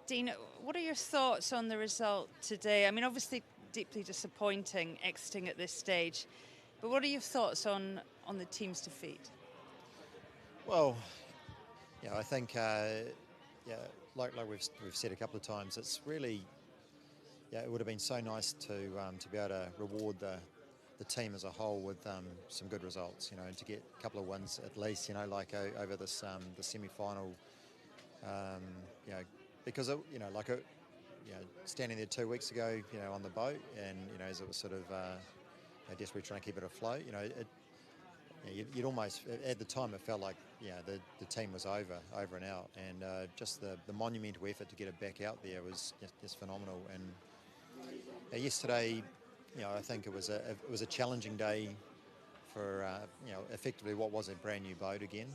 Dean, what are your thoughts on the result today? I mean, obviously deeply disappointing exiting at this stage, but what are your thoughts on the team's defeat? Well, I think, like we've said a couple of times, it's really, it would have been so nice to be able to reward the team as a whole with some good results, and to get a couple of wins at least, like over this the semi-final, because standing there 2 weeks ago, on the boat, and as it was sort of desperately trying to keep it afloat, you'd almost, at the time, it felt like the team was over and out, and just the monumental effort to get it back out there was just phenomenal. And yesterday, I think it was a challenging day for effectively what was a brand new boat again.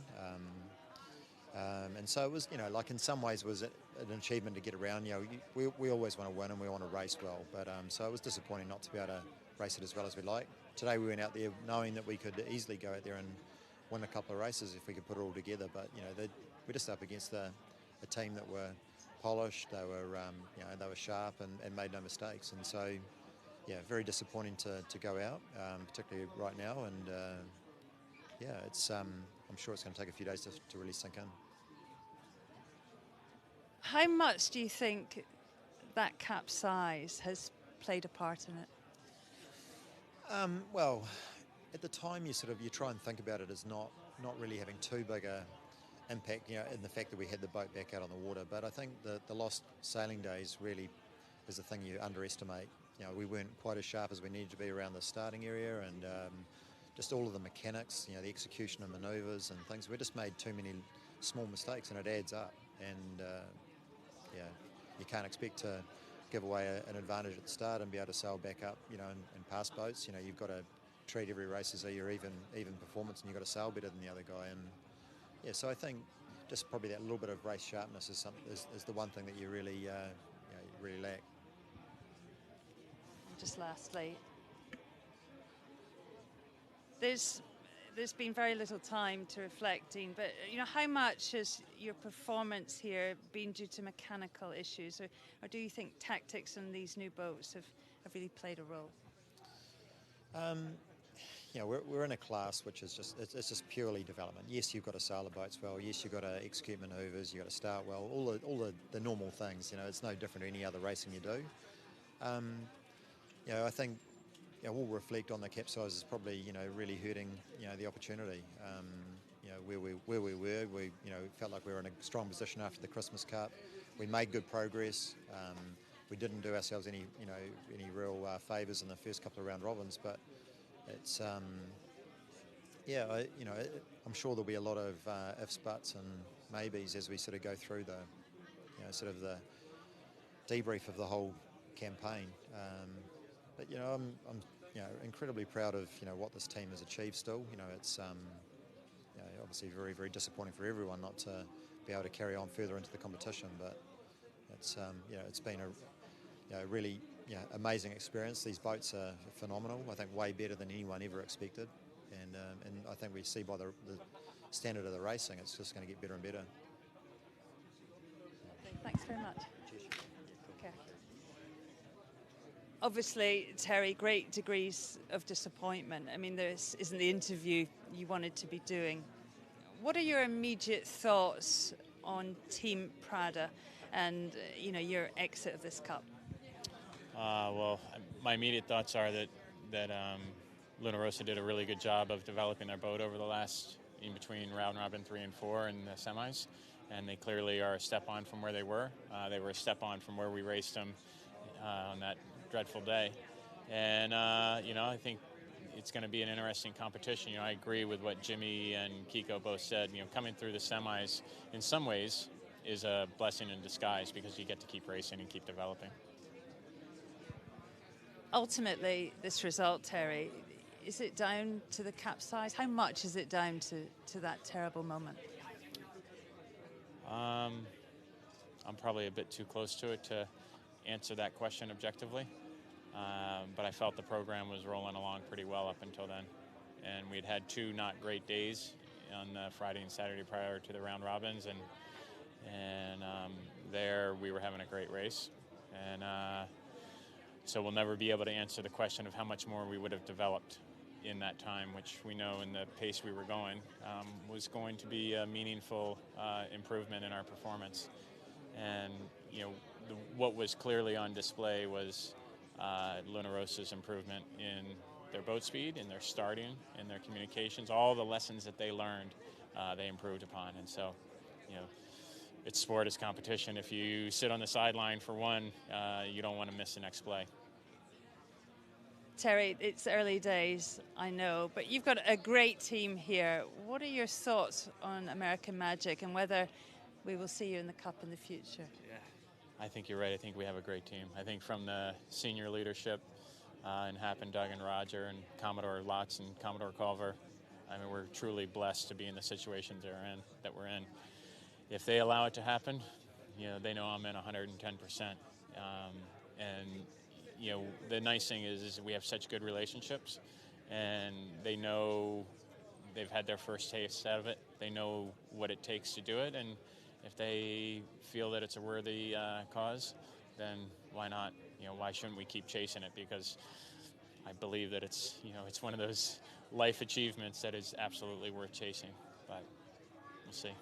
And so it was, in some ways it was an achievement to get around. We always want to win and we want to race well, but so it was disappointing not to be able to race it as well as we like. Today we went out there knowing that we could easily go out there and win a couple of races if we could put it all together. But we're just up against a team that were polished. They were sharp and made no mistakes. And so, very disappointing to go out, particularly right now. And it's I'm sure it's going to take a few days to really sink in. How much do you think that capsize has played a part in it? Well, at the time you try and think about it as not really having too big a impact, in the fact that we had the boat back out on the water. But I think the lost sailing days really is the thing you underestimate. We weren't quite as sharp as we needed to be around the starting area, and just all of the mechanics, the execution of manoeuvres and things. We just made too many small mistakes, and it adds up. And you can't expect to give away an advantage at the start and be able to sail back up, and pass boats. You've got to treat every race as your even performance, and you've got to sail better than the other guy. And so I think just probably that little bit of race sharpness is the one thing that you really really lack. Just lastly, there's been very little time to reflect, Dean, but how much has your performance here been due to mechanical issues, or do you think tactics on these new boats have really played a role? We're in a class which is just purely development. Yes, you've got to sail the boats well. Yes, you've got to execute manoeuvres. You've got to start well. All the normal things. It's no different to any other racing you do. I think we'll reflect on the capsize as probably really hurting the opportunity. Where we were, we felt like we were in a strong position after the Christmas Cup. We made good progress. We didn't do ourselves any real favours in the first couple of round robins, but it's I'm sure there'll be a lot of ifs, buts, and maybes as we sort of go through the the debrief of the whole campaign. But I'm incredibly proud of what this team has achieved. Still, it's obviously very, very disappointing for everyone not to be able to carry on further into the competition. But it's it's been a really amazing experience. These boats are phenomenal. I think way better than anyone ever expected, and I think we see by the standard of the racing, it's just going to get better and better. Thanks very much. Cheers. Okay. Obviously, Terry, great degrees of disappointment. I mean, this isn't the interview you wanted to be doing. What are your immediate thoughts on Team Prada and your exit of this cup? Well, my immediate thoughts are that Luna Rossa did a really good job of developing their boat over the last, in between round robin 3 and 4 and the semis, and they clearly are a step on from where they were. They were a step on from where we raced them on that dreadful day. And, I think it's going to be an interesting competition. I agree with what Jimmy and Kiko both said. Coming through the semis in some ways is a blessing in disguise because you get to keep racing and keep developing. Ultimately, this result, Terry, is it down to the capsize? How much is it down to that terrible moment? I'm probably a bit too close to it to answer that question objectively. But I felt the program was rolling along pretty well up until then. And we'd had 2 not great days on Friday and Saturday prior to the round robins. And there we were having a great race. And so we'll never be able to answer the question of how much more we would have developed in that time, which we know in the pace we were going was going to be a meaningful improvement in our performance. And, you know, what was clearly on display was Luna Rosa's improvement in their boat speed, in their starting, in their communications. All the lessons that they learned, they improved upon. And so, you know, it's sport, it's competition. If you sit on the sideline for one, you don't want to miss the next play. Terry, it's early days, I know, but you've got a great team here. What are your thoughts on American Magic and whether we will see you in the Cup in the future? Yeah, I think you're right. I think we have a great team. I think from the senior leadership and Hap and Doug and Roger and Commodore Lotz and Commodore Culver, I mean, we're truly blessed to be in the situations that we're in. If they allow it to happen, you know, they know I'm in 110%. And you know, the nice thing is we have such good relationships, and they know they've had their first taste out of it. They know what it takes to do it, and if they feel that it's a worthy cause, then why not? You know, why shouldn't we keep chasing it? Because I believe that it's, you know, it's one of those life achievements that is absolutely worth chasing. But we'll see.